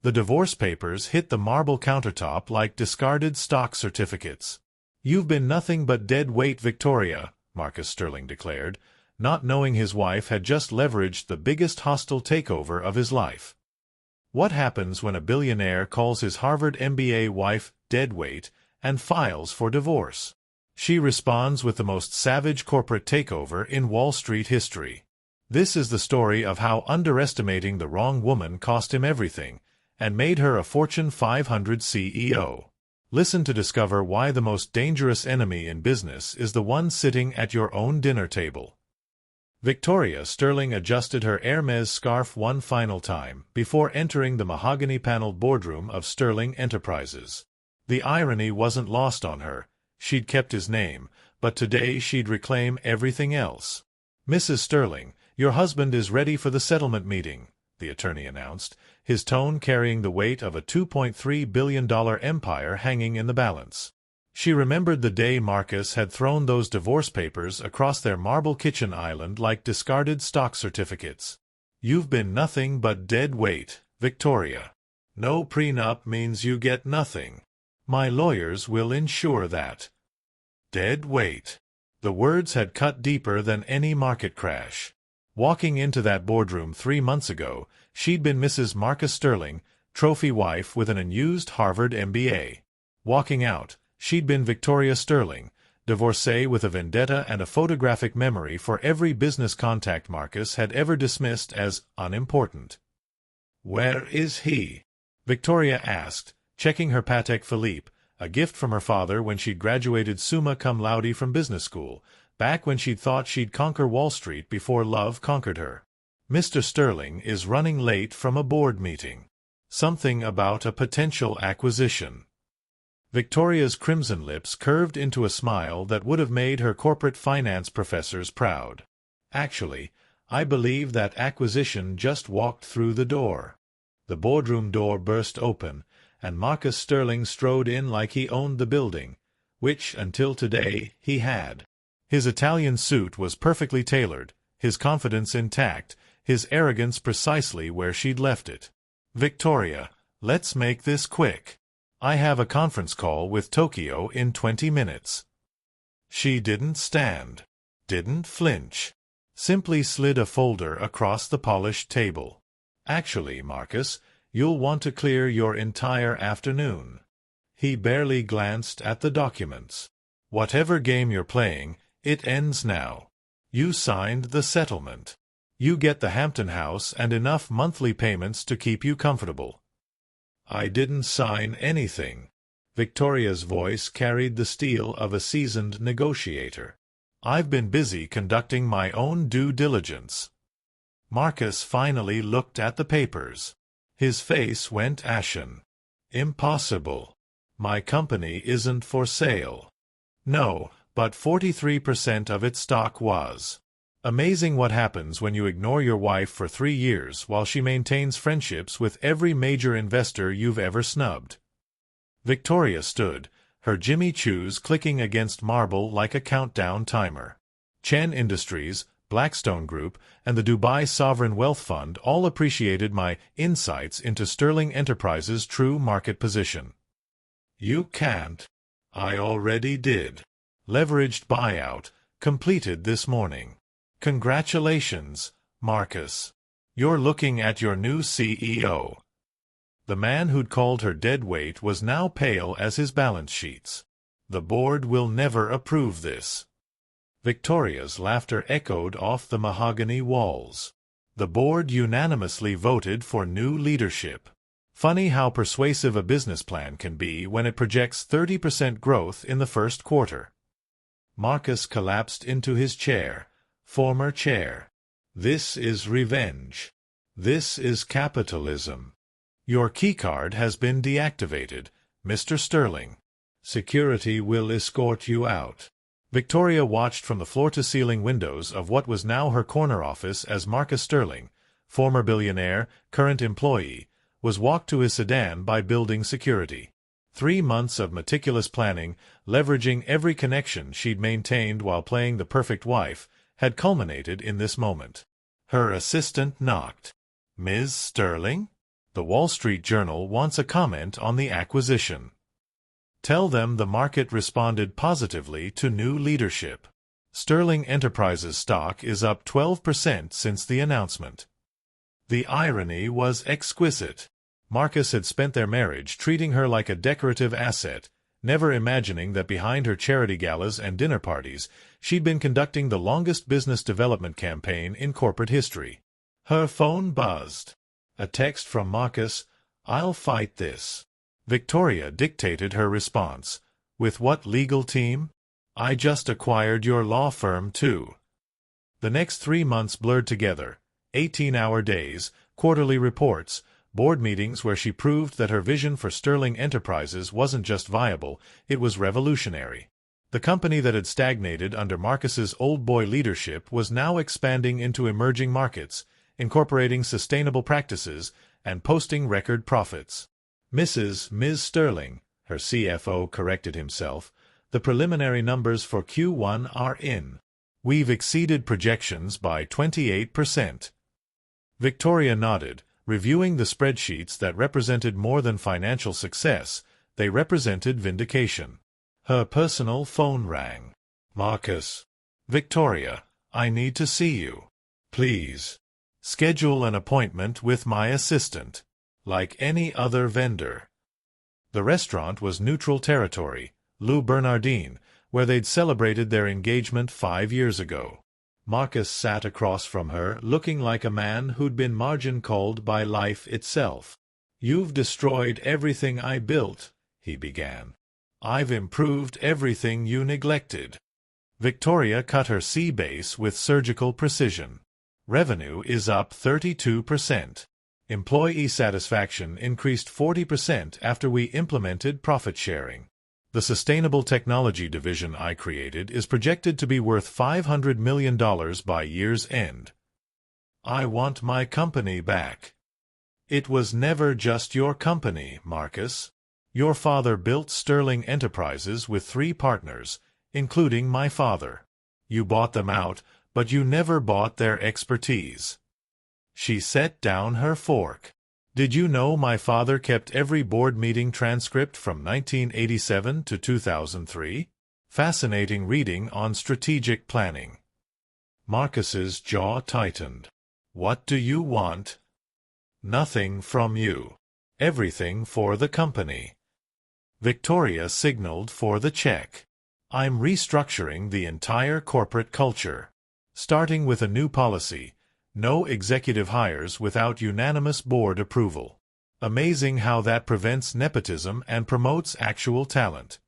The divorce papers hit the marble countertop like discarded stock certificates. "You've been nothing but dead weight, Victoria," Marcus Sterling declared, not knowing his wife had just leveraged the biggest hostile takeover of his life. What happens when a billionaire calls his Harvard MBA wife deadweight and files for divorce? She responds with the most savage corporate takeover in Wall Street history. This is the story of how underestimating the wrong woman cost him everything and made her a Fortune 500 CEO. Listen to discover why the most dangerous enemy in business is the one sitting at your own dinner table. Victoria Sterling adjusted her Hermes scarf one final time before entering the mahogany-paneled boardroom of Sterling Enterprises. The irony wasn't lost on her. She'd kept his name, but today she'd reclaim everything else. "Mrs. Sterling, your husband is ready for the settlement meeting," the attorney announced, his tone carrying the weight of a $2.3 billion empire hanging in the balance. She remembered the day Marcus had thrown those divorce papers across their marble kitchen island like discarded stock certificates. "You've been nothing but dead weight, Victoria. No prenup means you get nothing. My lawyers will ensure that." Dead weight. The words had cut deeper than any market crash. Walking into that boardroom 3 months ago, she'd been Mrs. Marcus Sterling, trophy wife with an unused Harvard MBA. Walking out, she'd been Victoria Sterling, divorcee with a vendetta and a photographic memory for every business contact Marcus had ever dismissed as unimportant. "Where is he?" Victoria asked, checking her Patek Philippe, a gift from her father when she'd graduated summa cum laude from business school, back when she'd thought she'd conquer Wall Street before love conquered her. "Mr. Sterling is running late from a board meeting. Something about a potential acquisition." Victoria's crimson lips curved into a smile that would have made her corporate finance professors proud. "Actually, I believe that acquisition just walked through the door." The boardroom door burst open, and Marcus Sterling strode in like he owned the building, which, until today, he had. His Italian suit was perfectly tailored, his confidence intact, his arrogance precisely where she'd left it. "Victoria, let's make this quick. I have a conference call with Tokyo in 20 minutes. She didn't stand, didn't flinch, simply slid a folder across the polished table. "Actually, Marcus, you'll want to clear your entire afternoon." He barely glanced at the documents. "Whatever game you're playing, it ends now. You signed the settlement. You get the Hampton House and enough monthly payments to keep you comfortable." "I didn't sign anything." Victoria's voice carried the steel of a seasoned negotiator. "I've been busy conducting my own due diligence." Marcus finally looked at the papers. His face went ashen. "Impossible. My company isn't for sale." "No, but 43% of its stock was." Amazing what happens when you ignore your wife for 3 years while she maintains friendships with every major investor you've ever snubbed. Victoria stood, her Jimmy Choos clicking against marble like a countdown timer. Chen Industries, Blackstone Group, and the Dubai Sovereign Wealth Fund all appreciated my insights into Sterling Enterprises' true market position. "You can't." "I already did. Leveraged buyout, completed this morning." "Congratulations, Marcus. You're looking at your new CEO." The man who'd called her dead weight was now pale as his balance sheets. "The board will never approve this." Victoria's laughter echoed off the mahogany walls. "The board unanimously voted for new leadership." Funny how persuasive a business plan can be when it projects 30% growth in the first quarter. Marcus collapsed into his chair. Former chair. "This is revenge. This is capitalism. Your keycard has been deactivated, Mr. Sterling. Security will escort you out." Victoria watched from the floor-to-ceiling windows of what was now her corner office as Marcus Sterling, former billionaire, current employee, was walked to his sedan by building security. 3 months of meticulous planning, leveraging every connection she'd maintained while playing the perfect wife, had culminated in this moment. Her assistant knocked. "Ms. Sterling?" The Wall Street Journal wants a comment on the acquisition. Tell them the market responded positively to new leadership. Sterling Enterprises stock is up 12% since the announcement. The irony was exquisite. Marcus had spent their marriage treating her like a decorative asset, never imagining that behind her charity galas and dinner parties, she'd been conducting the longest business development campaign in corporate history. Her phone buzzed. A text from Marcus, "I'll fight this." Victoria dictated her response. "With what legal team?" "I just acquired your law firm, too." The next 3 months blurred together. 18-hour days, quarterly reports, board meetings where she proved that her vision for Sterling Enterprises wasn't just viable, it was revolutionary. The company that had stagnated under Marcus's old boy leadership was now expanding into emerging markets, incorporating sustainable practices, and posting record profits. Ms. Sterling, her CFO corrected himself, the preliminary numbers for Q1 are in. We've exceeded projections by 28%. Victoria nodded, reviewing the spreadsheets that represented more than financial success, they represented vindication. Her personal phone rang. "Marcus." "Victoria, I need to see you. Please. Schedule an appointment with my assistant. Like any other vendor." The restaurant was neutral territory, Lou Bernardine, where they'd celebrated their engagement 5 years ago. Marcus sat across from her, looking like a man who'd been margin-called by life itself. "You've destroyed everything I built," he began. "I've improved everything you neglected." Victoria cut her C-base with surgical precision. Revenue is up 32%. Employee satisfaction increased 40% after we implemented profit sharing. The Sustainable Technology division I created is projected to be worth $500 million by year's end. I want my company back. It was never just your company, Marcus. Your father built Sterling Enterprises with 3 partners, including my father. You bought them out, but you never bought their expertise. She set down her fork. Did you know my father kept every board meeting transcript from 1987 to 2003? Fascinating reading on strategic planning. Marcus's jaw tightened. What do you want? Nothing from you. Everything for the company. Victoria signaled for the check. I'm restructuring the entire corporate culture. Starting with a new policy. No executive hires without unanimous board approval. Amazing how that prevents nepotism and promotes actual talent.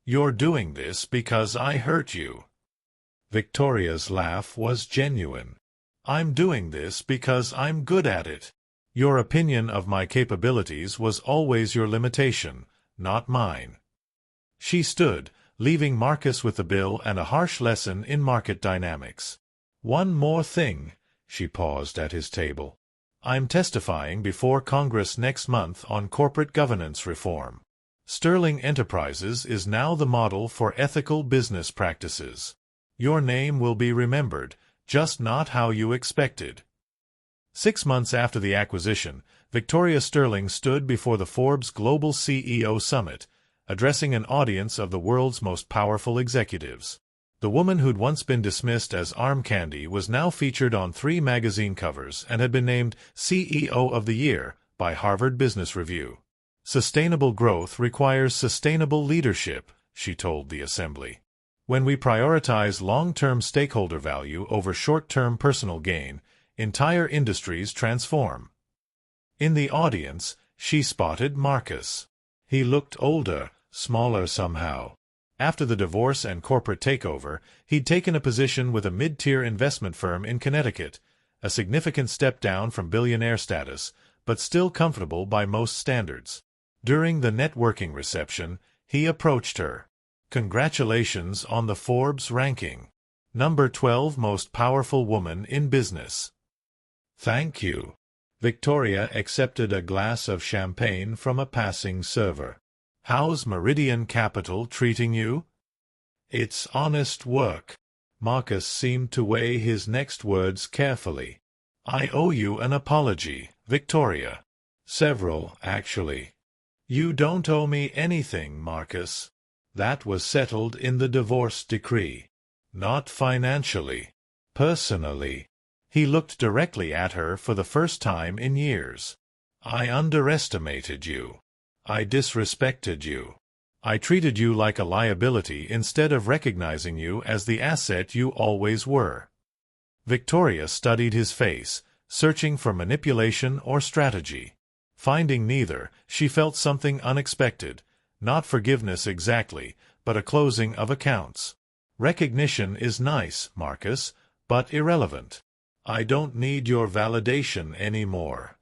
You're doing this because I hurt you. Victoria's laugh was genuine. I'm doing this because I'm good at it. Your opinion of my capabilities was always your limitation, not mine. She stood, leaving Marcus with the bill and a harsh lesson in market dynamics. One more thing. She paused at his table. I'm testifying before Congress next month on corporate governance reform. Sterling Enterprises is now the model for ethical business practices. Your name will be remembered, just not how you expected. 6 months after the acquisition, Victoria Sterling stood before the Forbes Global CEO Summit, addressing an audience of the world's most powerful executives. The woman who'd once been dismissed as arm candy was now featured on 3 magazine covers and had been named CEO of the Year by Harvard Business Review. Sustainable growth requires sustainable leadership, she told the assembly. When we prioritize long-term stakeholder value over short-term personal gain, entire industries transform. In the audience, she spotted Marcus. He looked older, smaller somehow. After the divorce and corporate takeover, he'd taken a position with a mid-tier investment firm in Connecticut, a significant step down from billionaire status, but still comfortable by most standards. During the networking reception, he approached her. Congratulations on the Forbes ranking. Number 12 most powerful woman in business. Thank you. Victoria accepted a glass of champagne from a passing server. How's Meridian Capital treating you? It's honest work. Marcus seemed to weigh his next words carefully. I owe you an apology, Victoria. Several, actually. You don't owe me anything, Marcus. That was settled in the divorce decree. Not financially. Personally. He looked directly at her for the first time in years. I underestimated you. I disrespected you. I treated you like a liability instead of recognizing you as the asset you always were. Victoria studied his face, searching for manipulation or strategy. Finding neither, she felt something unexpected, not forgiveness exactly, but a closing of accounts. Recognition is nice, Marcus, but irrelevant. I don't need your validation anymore.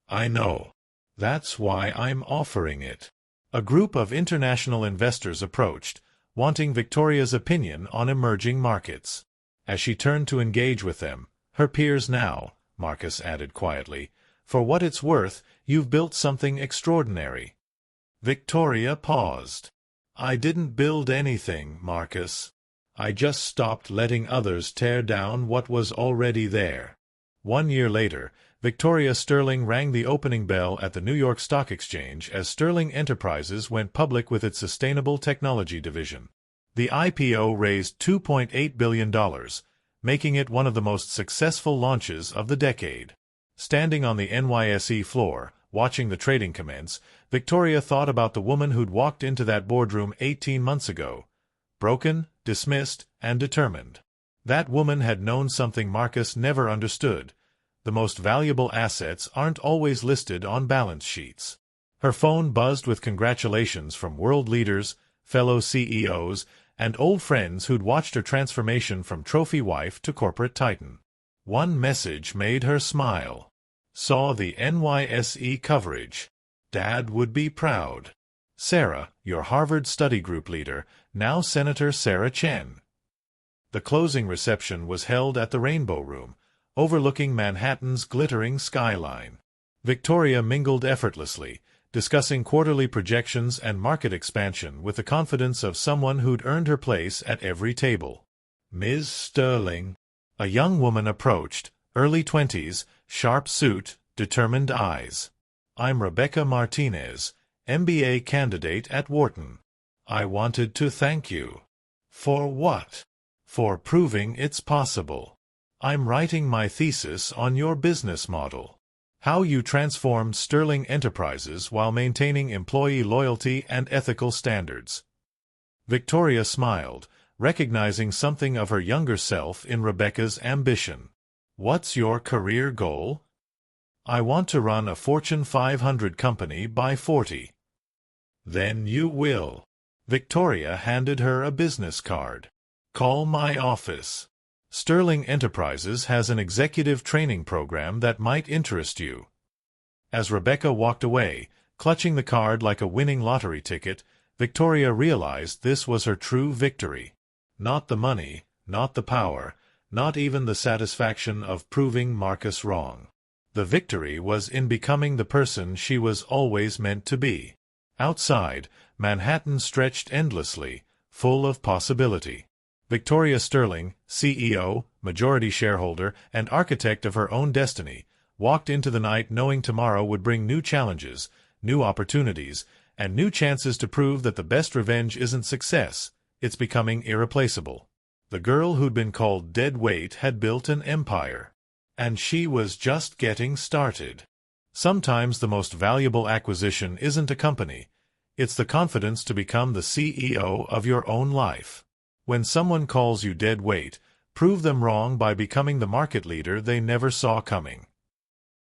I know. That's why I'm offering it. A group of international investors approached, wanting Victoria's opinion on emerging markets. As she turned to engage with them, her peers now, Marcus added quietly, for what it's worth, you've built something extraordinary. Victoria paused. I didn't build anything, Marcus. I just stopped letting others tear down what was already there. 1 year later, Victoria Sterling rang the opening bell at the New York Stock Exchange as Sterling Enterprises went public with its Sustainable Technology division. The IPO raised $2.8 billion, making it one of the most successful launches of the decade. Standing on the NYSE floor, watching the trading commence, Victoria thought about the woman who'd walked into that boardroom 18 months ago. Broken, dismissed, and determined. That woman had known something Marcus never understood. The most valuable assets aren't always listed on balance sheets. Her phone buzzed with congratulations from world leaders, fellow CEOs, and old friends who'd watched her transformation from trophy wife to corporate titan. One message made her smile. Saw the NYSE coverage. Dad would be proud. Sarah, your Harvard study group leader, now Senator Sarah Chen. The closing reception was held at the Rainbow Room, overlooking Manhattan's glittering skyline. Victoria mingled effortlessly, discussing quarterly projections and market expansion with the confidence of someone who'd earned her place at every table. Ms. Sterling. A young woman approached, early 20s, sharp suit, determined eyes. I'm Rebecca Martinez, MBA candidate at Wharton. I wanted to thank you. For what? For proving it's possible. I'm writing my thesis on your business model. How you transformed Sterling Enterprises while maintaining employee loyalty and ethical standards. Victoria smiled, recognizing something of her younger self in Rebecca's ambition. What's your career goal? I want to run a Fortune 500 company by 40. Then you will. Victoria handed her a business card. Call my office. Sterling Enterprises has an executive training program that might interest you. As Rebecca walked away, clutching the card like a winning lottery ticket, Victoria realized this was her true victory. Not the money, not the power, not even the satisfaction of proving Marcus wrong. The victory was in becoming the person she was always meant to be. Outside, Manhattan stretched endlessly, full of possibility. Victoria Sterling, CEO, majority shareholder, and architect of her own destiny, walked into the night knowing tomorrow would bring new challenges, new opportunities, and new chances to prove that the best revenge isn't success, it's becoming irreplaceable. The girl who'd been called dead weight had built an empire. And she was just getting started. Sometimes the most valuable acquisition isn't a company. It's the confidence to become the CEO of your own life. When someone calls you dead weight, prove them wrong by becoming the market leader they never saw coming.